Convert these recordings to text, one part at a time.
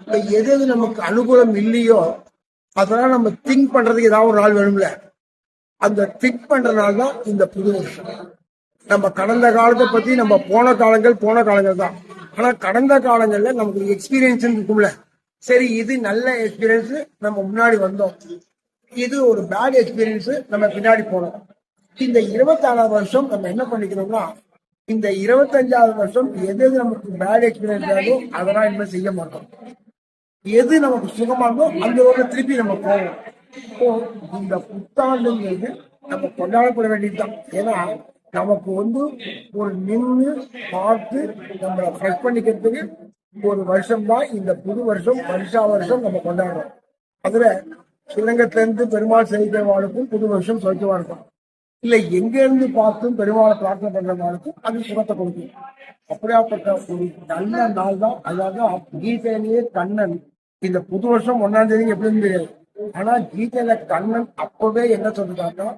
இப்ப எது எது நமக்கு அனுகூலம் இல்லையோ அதெல்லாம் நம்ம திங்க் பண்றதுக்கு ஏதாவது ஒரு நாள் வேணும்ல. அந்த திங்க் பண்றதுனால தான் இந்த புது வருஷம். நம்ம கடந்த காலத்தை பத்தி நம்ம போன காலங்கள் தான். ஆனா கடந்த காலங்கள்ல நமக்கு எக்ஸ்பீரியன்ஸ் இருக்கும்ல. சரி, இது நல்ல எக்ஸ்பீரியன்ஸ், நம்ம முன்னாடி வந்தோம். இது ஒரு பேட் எக்ஸ்பீரியன்ஸ், நம்ம பின்னாடி போனோம். இந்த 26வது வருஷம் நம்ம என்ன பண்ணிக்கிறோம்னா, இந்த 25வது வருஷம் எது எது நமக்கு பேட் எக்ஸ்பீரியன்ஸ் ஆகோ அதெல்லாம் இனிமேல் செய்ய மாட்டோம். எது நமக்கு சுகமா இருக்கோ அந்த ஒரு திருப்பி நம்ம போவோம். இப்போ இந்த புத்தாண்டுங்கிறது நம்ம கொண்டாடப்பட வேண்டியதுதான். ஏன்னா நமக்கு ஒரு நின்று பார்த்து நம்மளை ஃப்ரெஷ் பண்ணிக்கிறதுக்கு ஒரு வருஷம் தான் இந்த புது வருஷம். வருஷம் நம்ம கொண்டாடுறோம். அதுல சிலங்கத்திலிருந்து பெருமாள் செய்கிறவாளுக்கும் புது வருஷம் சொச்சமா இருக்கும். இல்ல எங்க இருந்து பார்த்தும் பெருமாளை பிரார்த்தனை பண்றவங்களுக்கும் அது சுகத்தை கொடுக்கும். அப்படியாப்பட்ட ஒரு நல்ல நாள் தான். அதாவது கீதையிலேயே கண்ணன் இந்த புது வருஷம் 1ஆம் தேதி எப்படி தெரியாது. ஆனா கீதையில கண்ணன் அப்பவே என்ன சொல்றாருன்னா,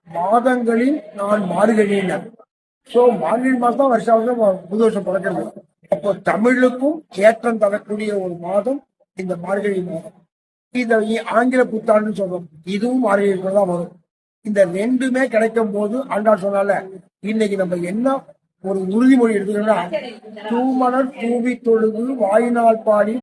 மாதங்களில் நான் மார்கழியினர். சோ மார்கழி மாதம் தான் வருஷம் புது வருஷம் பிறக்கிறது. அப்போ தமிழுக்கும் ஏற்றம் தரக்கூடிய ஒரு மாதம் இந்த மார்கழி மாதம். இத ஆங்கில புத்தாண்டுன்னு சொல்றோம். இதுவும் மார்கழிக்குள்ள தான் வரும். இந்த ரெண்டுமே கிடைக்கும் போது ஆண்டாள் சொன்னால, இன்னைக்கு நம்ம என்ன ஒரு உறுதிமொழி எடுத்துக்கணும்னா, தூமலர் தூவி தொழுது வாயினால் பாடி